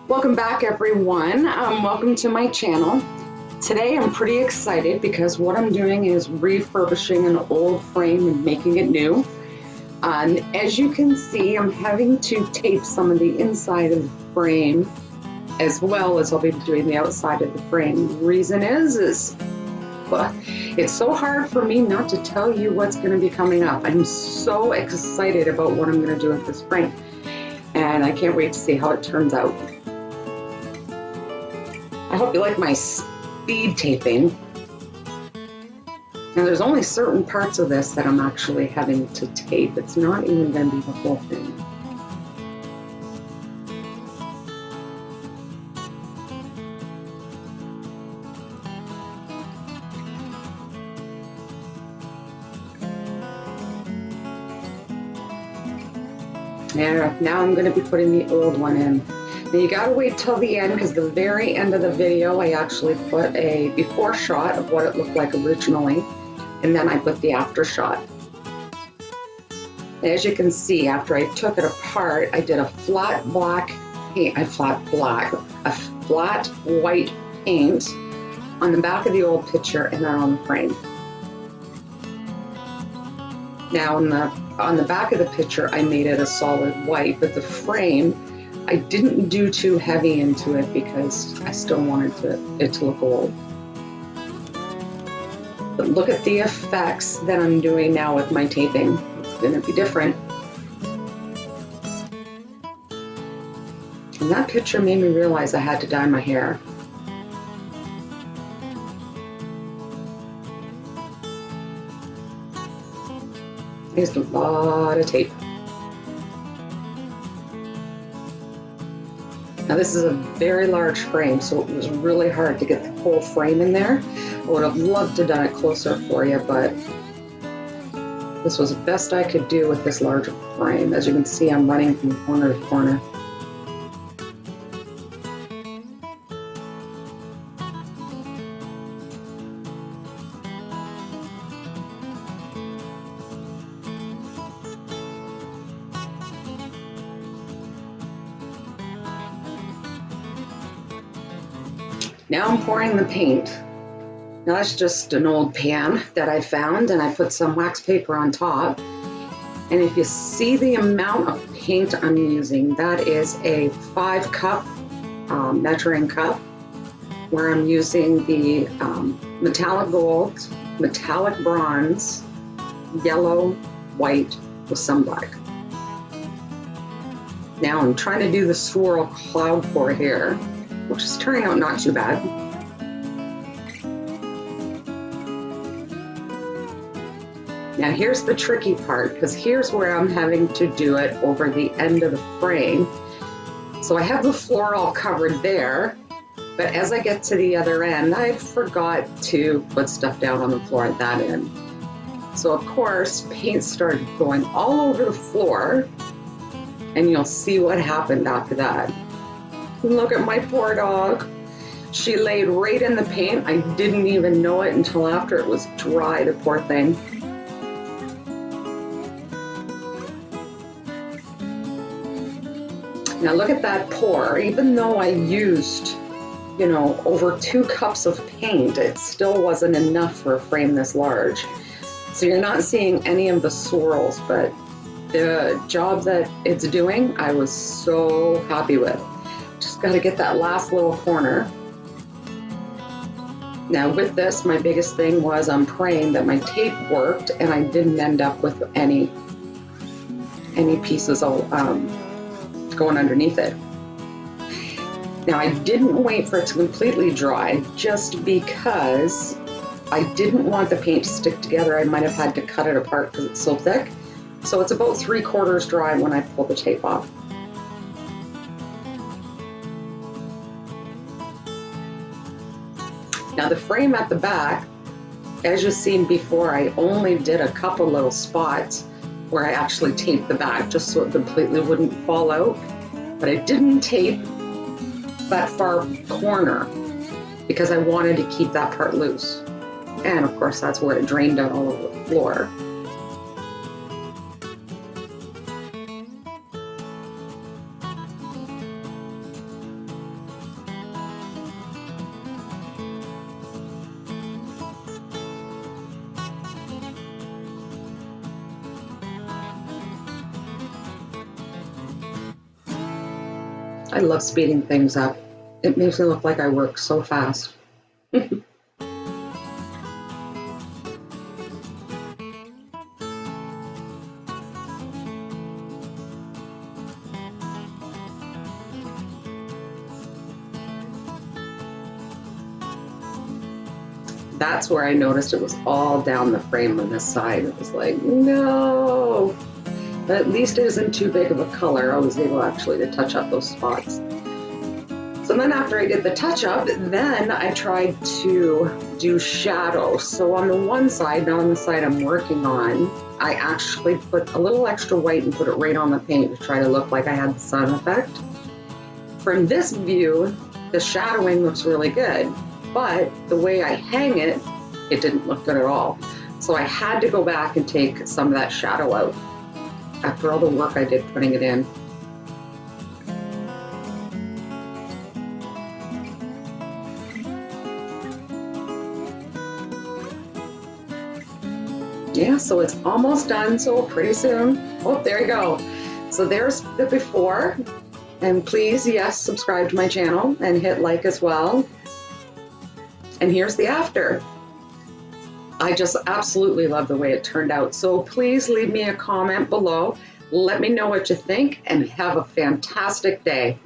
Welcome back, everyone. Welcome to my channel. Today I'm pretty excited because what I'm doing is refurbishing an old frame and making it new. As you can see, I'm having to tape some of the inside of the frame as well as I'll be doing the outside of the frame. The reason is well, it's so hard for me not to tell you what's going to be coming up. I'm so excited about what I'm going to do with this frame, and I can't wait to see how it turns out. I hope you like my speed taping. Now there's only certain parts of this that I'm actually having to tape. It's not even going to be the whole thing. And now I'm going to be putting the old one in. Now you gotta wait till the end because the very end of the video I actually put a before shot of what it looked like originally, and then I put the after shot. As you can see, after I took it apart, I did a flat white paint on the back of the old picture and then on the frame. Now on the back of the picture I made it a solid white, but the frame I didn't do too heavy into it because I still wanted it to look old. But look at the effects that I'm doing now with my taping. It's going to be different. And that picture made me realize I had to dye my hair. I used a lot of tape. Now this is a very large frame, so it was really hard to get the whole frame in there. I would have loved to have done it closer for you, but this was the best I could do with this large frame. As you can see, I'm running from corner to corner. Now I'm pouring the paint. Now that's just an old pan that I found, and I put some wax paper on top. And if you see the amount of paint I'm using, that is a 5-cup measuring cup, where I'm using the metallic gold, metallic bronze, yellow, white with some black. Now I'm trying to do the swirl cloud pour here, which is turning out not too bad. Now here's the tricky part, because here's where I'm having to do it over the end of the frame. So I have the floor all covered there, but as I get to the other end, I forgot to put stuff down on the floor at that end. So of course, paint started going all over the floor, and you'll see what happened after that. Look at my poor dog. She laid right in the paint. I didn't even know it until after it was dry, the poor thing. Now look at that pour. Even though I used, over 2 cups of paint, it still wasn't enough for a frame this large. So you're not seeing any of the swirls, but the job that it's doing, I was so happy with. Just got to get that last little corner. Now with this, my biggest thing was I'm praying that my tape worked and I didn't end up with any pieces going underneath it. Now I didn't wait for it to completely dry just because I didn't want the paint to stick together. I might have had to cut it apart because it's so thick. So it's about 3/4 dry when I pull the tape off. Now the frame at the back, as you've seen before, I only did a couple little spots where I actually taped the back just so it completely wouldn't fall out. But I didn't tape that far corner because I wanted to keep that part loose. And of course that's where it drained out all over the floor. I love speeding things up. It makes me look like I work so fast. That's where I noticed it was all down the frame on this side. It was like, no. But at least it isn't too big of a color. I was able actually to touch up those spots. So then after I did the touch up, then I tried to do shadows. So on the one side, not on the side I'm working on, I actually put a little extra white and put it right on the paint to try to look like I had the sun effect. From this view, the shadowing looks really good, but the way I hang it, it didn't look good at all. So I had to go back and take some of that shadow out after all the work I did putting it in. Yeah, so it's almost done, so pretty soon. Oh, there you go. So there's the before, and please, yes, subscribe to my channel and hit like as well. And here's the after. I just absolutely love the way it turned out. So please leave me a comment below. Let me know what you think and have a fantastic day.